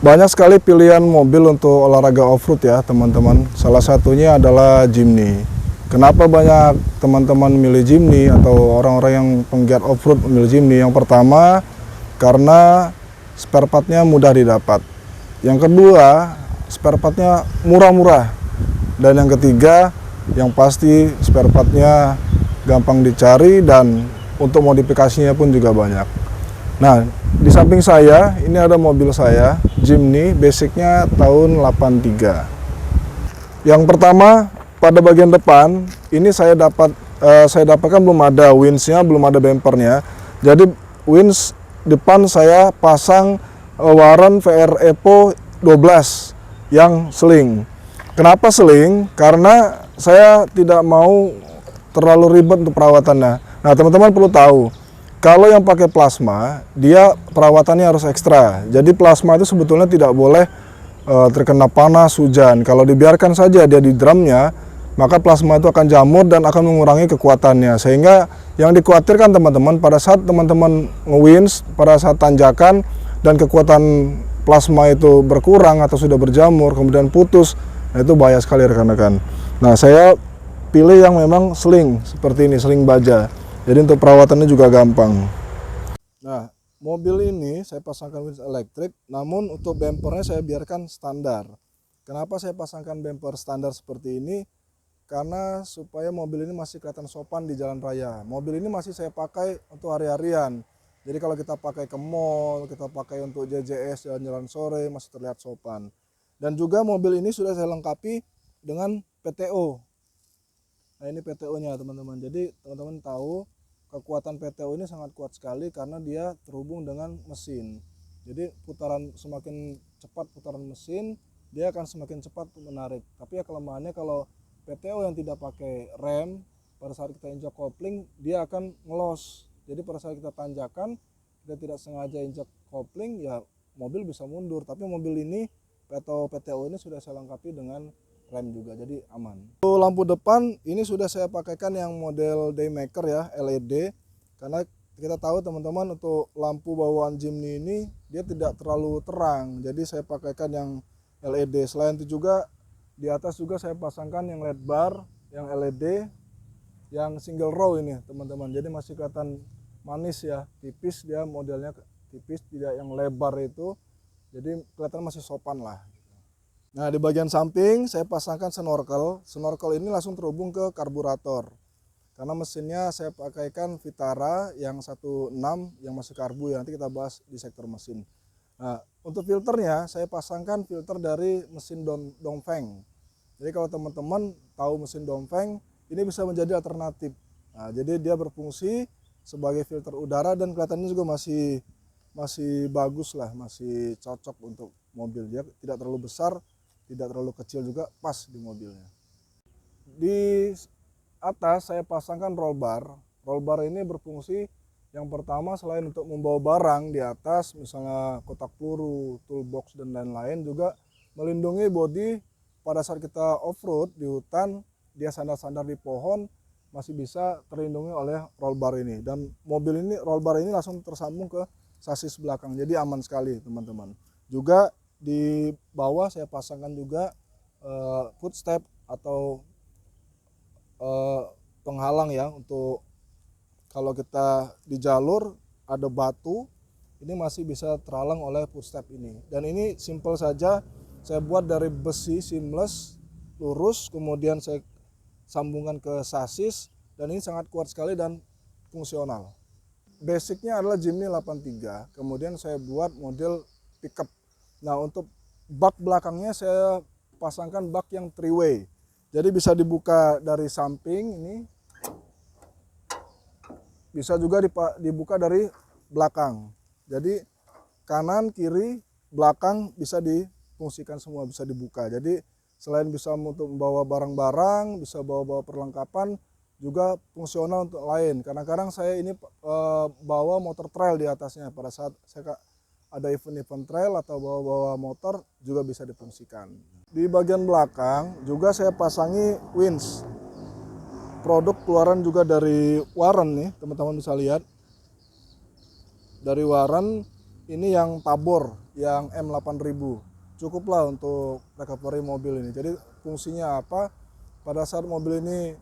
Banyak sekali pilihan mobil untuk olahraga off-road ya teman-teman. Salah satunya adalah Jimny. Kenapa banyak teman-teman milih Jimny atau orang-orang yang penggiat off-road memilih Jimny? Yang pertama, karena spare part-nya mudah didapat. Yang kedua, spare part-nya murah-murah. Dan yang ketiga, yang pasti spare part-nya gampang dicari dan untuk modifikasinya pun juga banyak. Nah, di samping saya, ini ada mobil saya, Jimny, basicnya tahun 83. Yang pertama, pada bagian depan, ini saya dapatkan belum ada winch-nya, belum ada bumpernya. Jadi, winch depan saya pasang Warren VR Evo 12 yang sling. Kenapa sling? Karena saya tidak mau terlalu ribet untuk perawatannya. Nah, teman-teman perlu tahu, kalau yang pakai plasma, dia perawatannya harus ekstra. Jadi plasma itu sebetulnya tidak boleh terkena panas, hujan. Kalau dibiarkan saja dia di drumnya, maka plasma itu akan jamur dan akan mengurangi kekuatannya. Sehingga yang dikhawatirkan teman-teman, pada saat teman-teman nge-winch, pada saat tanjakan, dan kekuatan plasma itu berkurang atau sudah berjamur, kemudian putus, nah itu bahaya sekali rekan-rekan. Nah, saya pilih yang memang sling, seperti ini, sling baja. Jadi untuk perawatannya juga gampang. Nah, mobil ini saya pasangkan winch elektrik, namun untuk bumpernya saya biarkan standar. Kenapa saya pasangkan bumper standar seperti ini? Karena supaya mobil ini masih kelihatan sopan di jalan raya. Mobil ini masih saya pakai untuk hari-harian. Jadi kalau kita pakai ke mall, kita pakai untuk JJS, jalan-jalan sore, masih terlihat sopan. Dan juga mobil ini sudah saya lengkapi dengan PTO. Nah, ini PTO-nya teman-teman. Jadi teman-teman tahu kekuatan PTO ini sangat kuat sekali karena dia terhubung dengan mesin. Jadi semakin cepat putaran mesin, dia akan semakin cepat menarik. Tapi ya kelemahannya kalau PTO yang tidak pakai rem, pada saat kita injak kopling, dia akan ngelos. Jadi pada saat kita tanjakan, kita tidak sengaja injak kopling, ya mobil bisa mundur. Tapi mobil ini, PTO ini sudah saya lengkapi dengan rem juga, jadi aman. Untuk lampu depan ini sudah saya pakaikan yang model Daymaker ya, LED, karena kita tahu teman-teman untuk lampu bawaan Jimny ini dia tidak terlalu terang, jadi saya pakaikan yang LED. Selain itu juga di atas juga saya pasangkan yang LED bar, yang LED, yang single row ini teman-teman, jadi masih kelihatan manis ya, tipis, dia modelnya tipis, tidak yang lebar itu, jadi kelihatan masih sopan lah. Nah, di bagian samping saya pasangkan snorkel. Snorkel ini langsung terhubung ke karburator. Karena mesinnya saya pakaikan Vitara yang 16 yang masih karbu ya. Nanti kita bahas di sektor mesin. Nah, untuk filternya saya pasangkan filter dari mesin Dongfeng. Jadi kalau teman-teman tahu mesin Dongfeng, ini bisa menjadi alternatif. Nah, jadi dia berfungsi sebagai filter udara dan kelihatannya juga masih bagus lah, masih cocok untuk mobil. Dia tidak terlalu besar, tidak terlalu kecil juga, pas di mobilnya. Di atas saya pasangkan roll bar. Roll bar ini berfungsi yang pertama selain untuk membawa barang di atas, misalnya kotak peluru, toolbox dan lain-lain, juga melindungi bodi pada saat kita off-road di hutan, dia sandar-sandar di pohon, masih bisa terlindungi oleh roll bar ini. Dan mobil ini, roll bar ini langsung tersambung ke sasis belakang, jadi aman sekali teman-teman. Juga di bawah saya pasangkan juga footstep atau penghalang ya, untuk kalau kita di jalur ada batu, ini masih bisa terhalang oleh footstep ini. Dan ini simple saja, saya buat dari besi seamless, lurus, kemudian saya sambungkan ke sasis, dan ini sangat kuat sekali dan fungsional. Basicnya adalah Jimny 83, kemudian saya buat model pickup. Nah, untuk bak belakangnya saya pasangkan bak yang 3-way. Jadi bisa dibuka dari samping ini. Bisa juga dibuka dari belakang. Jadi kanan, kiri, belakang bisa difungsikan semua, bisa dibuka. Jadi selain bisa untuk membawa barang-barang, bisa bawa-bawa perlengkapan, juga fungsional untuk lain. Kadang-kadang saya ini bawa motor trail di atasnya pada saat saya ada event-event trail atau bawa-bawa motor juga bisa difungsikan. Di bagian belakang juga saya pasangi winch. Produk keluaran juga dari Warren nih, teman-teman bisa lihat. Dari Warren ini yang Tabor, yang M8000. Cukuplah untuk recovery mobil ini. Jadi fungsinya apa? Pada saat mobil ini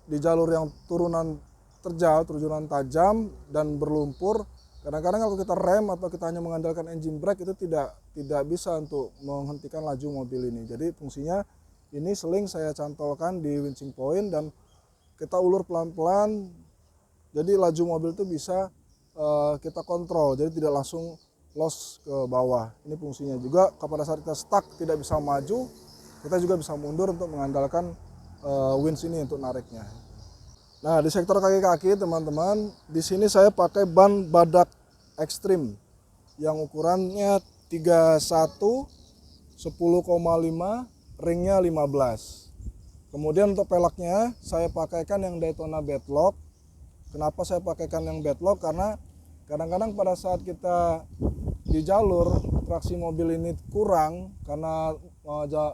di jalur yang turunan terjal, turunan tajam dan berlumpur, kadang-kadang kalau kita rem atau kita hanya mengandalkan engine brake itu tidak bisa untuk menghentikan laju mobil ini. Jadi fungsinya ini seling saya cantolkan di winching point dan kita ulur pelan-pelan. Jadi laju mobil itu bisa kita kontrol, jadi tidak langsung loss ke bawah. Ini fungsinya juga pada saat kita stuck tidak bisa maju, kita juga bisa mundur untuk mengandalkan winch ini untuk nariknya. Nah, di sektor kaki-kaki teman-teman, di sini saya pakai ban badak ekstrim yang ukurannya 31 10,5, ringnya 15. Kemudian untuk peleknya saya pakaikan yang Daytona Bedlock. Kenapa saya pakaikan yang Bedlock? Karena kadang-kadang pada saat kita di jalur traksi mobil ini kurang karena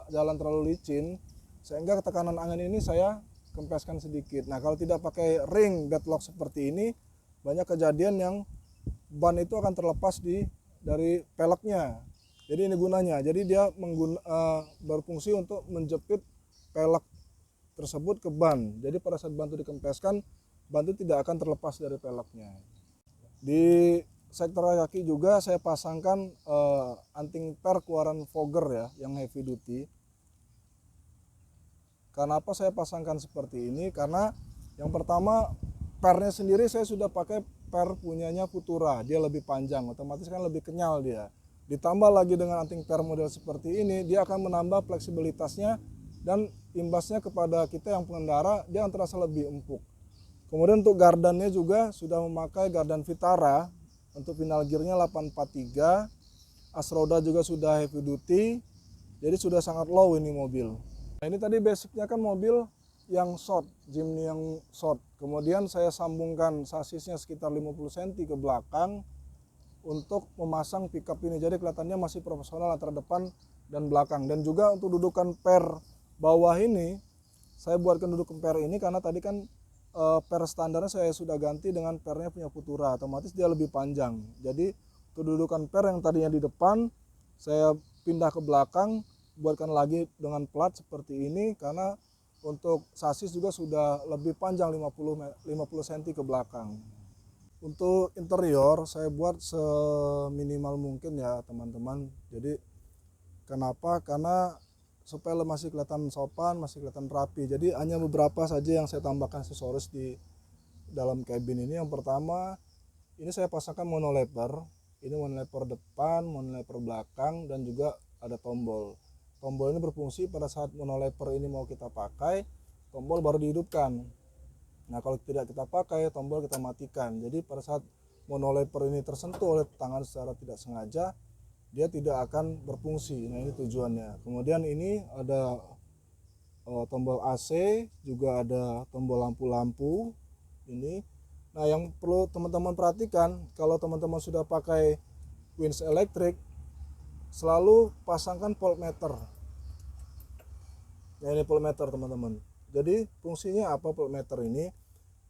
jalan terlalu licin, sehingga tekanan angin ini saya kempeskan sedikit. Nah, kalau tidak pakai ring Bedlock seperti ini, banyak kejadian yang ban itu akan terlepas dari peleknya. Jadi ini gunanya. Jadi dia berfungsi untuk menjepit pelek tersebut ke ban. Jadi pada saat ban itu dikempeskan, ban itu tidak akan terlepas dari peleknya. Di sektor kaki juga saya pasangkan anting per keluaran Fogger ya, yang heavy duty. Kenapa saya pasangkan seperti ini? Karena yang pertama, pernya sendiri saya sudah pakai per punyanya Futura, dia lebih panjang, otomatis kan lebih kenyal dia. Ditambah lagi dengan anting per model seperti ini, dia akan menambah fleksibilitasnya dan imbasnya kepada kita yang pengendara, dia akan terasa lebih empuk. Kemudian untuk gardannya juga sudah memakai gardan Vitara, untuk final gearnya 843, as roda juga sudah heavy duty, jadi sudah sangat low ini mobil. Nah, ini tadi basicnya kan mobil yang short, Jimny yang short. Kemudian saya sambungkan sasisnya sekitar 50 cm ke belakang untuk memasang pickup ini. Jadi kelihatannya masih profesional antara depan dan belakang. Dan juga untuk dudukan per bawah ini, saya buatkan dudukan per ini karena tadi kan per standarnya saya sudah ganti dengan pernya punya Futura. Otomatis dia lebih panjang. Jadi untuk dudukan per yang tadinya di depan, saya pindah ke belakang, buatkan lagi dengan plat seperti ini karena untuk sasis juga sudah lebih panjang 50 cm ke belakang. Untuk interior saya buat seminimal mungkin ya teman-teman. Jadi kenapa? Karena supaya masih kelihatan sopan, masih kelihatan rapi. Jadi hanya beberapa saja yang saya tambahkan aksesoris di dalam cabin ini. Yang pertama, ini saya pasangkan monoliter. Ini monoliter depan, monoliter belakang, dan juga ada tombol. Tombol ini berfungsi pada saat monoliter ini mau kita pakai, tombol baru dihidupkan. Nah, kalau tidak kita pakai, tombol kita matikan. Jadi pada saat monoliter ini tersentuh oleh tangan secara tidak sengaja, dia tidak akan berfungsi. Nah, ini tujuannya. Kemudian ini ada tombol AC, juga ada tombol lampu-lampu ini. Nah, yang perlu teman-teman perhatikan, kalau teman-teman sudah pakai winch elektrik, selalu pasangkan voltmeter. Nah, ini voltmeter teman-teman. Jadi fungsinya apa voltmeter ini?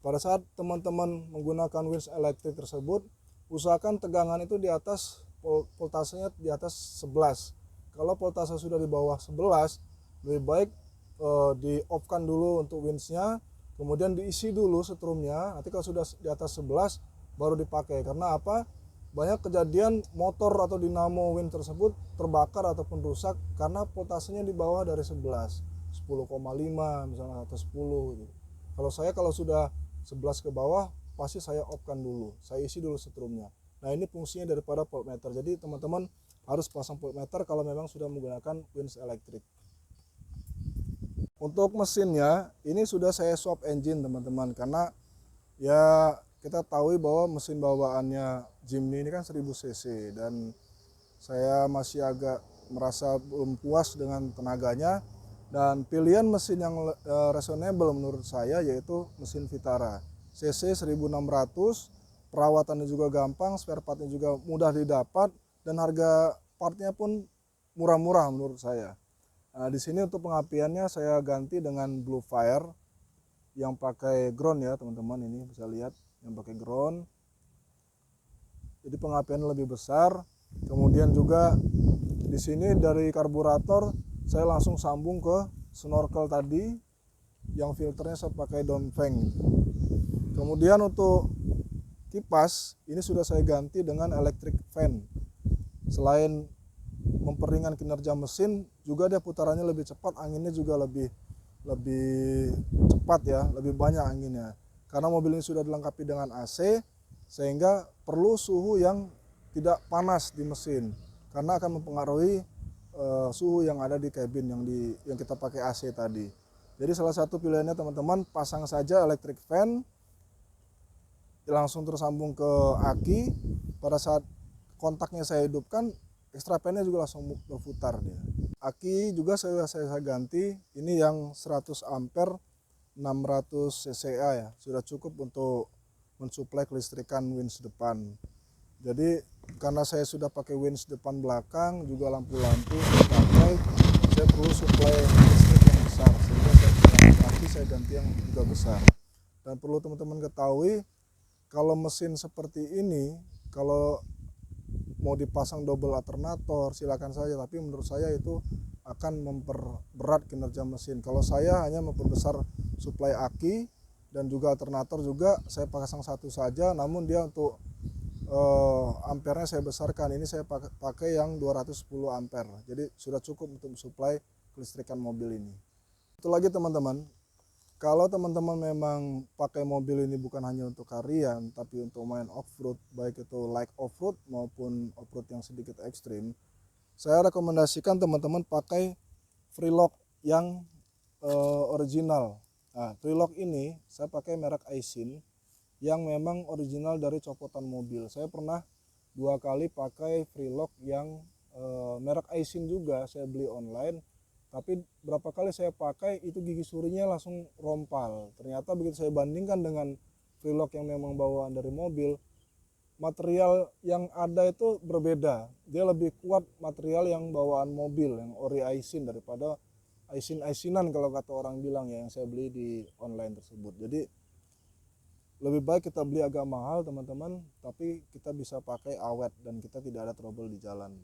Pada saat teman-teman menggunakan winch elektrik tersebut, usahakan tegangan itu di atas, voltasenya di atas 11. Kalau voltase sudah di bawah 11, lebih baik di off kan dulu untuk winchnya, kemudian diisi dulu setrumnya. Nanti kalau sudah di atas 11 baru dipakai. Karena apa? Banyak kejadian motor atau dinamo winch tersebut terbakar ataupun rusak karena voltasenya di bawah dari 11, 10,5 misalnya atau 10 gitu. Kalau sudah 11 ke bawah pasti saya off kan dulu, saya isi dulu setrumnya. Nah, ini fungsinya daripada voltmeter. Jadi teman-teman harus pasang voltmeter kalau memang sudah menggunakan winch elektrik. Untuk mesinnya ini sudah saya swap engine teman-teman, karena ya kita tahu bahwa mesin bawaannya Jimny ini kan 1000 cc dan saya masih agak merasa belum puas dengan tenaganya, dan pilihan mesin yang reasonable menurut saya yaitu mesin Vitara cc 1600, perawatannya juga gampang, spare partnya juga mudah didapat, dan harga partnya pun murah-murah menurut saya. Nah, di sini untuk pengapiannya saya ganti dengan Blue Fire yang pakai ground ya teman-teman, ini bisa lihat yang pakai ground. jadi pengapiannya lebih besar. Kemudian juga di sini dari karburator saya langsung sambung ke snorkel tadi yang filternya saya pakai Dongfeng. Kemudian untuk kipas ini sudah saya ganti dengan electric fan. Selain memperingan kinerja mesin, juga dia putarannya lebih cepat, anginnya juga lebih cepat ya, lebih banyak anginnya. Karena mobil ini sudah dilengkapi dengan AC, sehingga perlu suhu yang tidak panas di mesin, karena akan mempengaruhi suhu yang ada di kabin yang kita pakai AC tadi. Jadi salah satu pilihannya teman-teman, pasang saja electric fan, langsung tersambung ke aki. Pada saat kontaknya saya hidupkan, extra fan-nya juga langsung berputar dia. Aki juga saya ganti, ini yang 100 ampere 600 cca ya, sudah cukup untuk mensuplai kelistrikan winch depan. Jadi karena saya sudah pakai winch depan belakang, juga lampu-lampu saya pakai, saya perlu suplai listrik yang besar, sehingga saya ganti yang juga besar. Dan perlu teman-teman ketahui, kalau mesin seperti ini, kalau mau dipasang double alternator silakan saja, tapi menurut saya itu akan memperberat kinerja mesin. Kalau saya hanya memperbesar suplai aki dan juga alternator juga saya pasang satu saja, namun dia untuk ampernya saya besarkan. Ini saya pakai yang 210 ampere, jadi sudah cukup untuk suplai kelistrikan mobil ini. Itu lagi teman-teman, kalau teman-teman memang pakai mobil ini bukan hanya untuk harian, tapi untuk main off-road, baik itu light off-road maupun off-road yang sedikit ekstrim, saya rekomendasikan teman-teman pakai Freelock yang original. Nah, Freelock ini saya pakai merek Aisin yang memang original dari copotan mobil. Saya pernah 2 kali pakai Freelock yang merek Aisin juga, saya beli online. Tapi berapa kali saya pakai itu gigi surinya langsung rompal. Ternyata begitu saya bandingkan dengan Freelock yang memang bawaan dari mobil, material yang ada itu berbeda. Dia lebih kuat material yang bawaan mobil, yang ori Aisin, daripada Aisin-Aisinan kalau kata orang bilang ya, yang saya beli di online tersebut. Jadi lebih baik kita beli agak mahal teman-teman, tapi kita bisa pakai awet dan kita tidak ada trouble di jalan.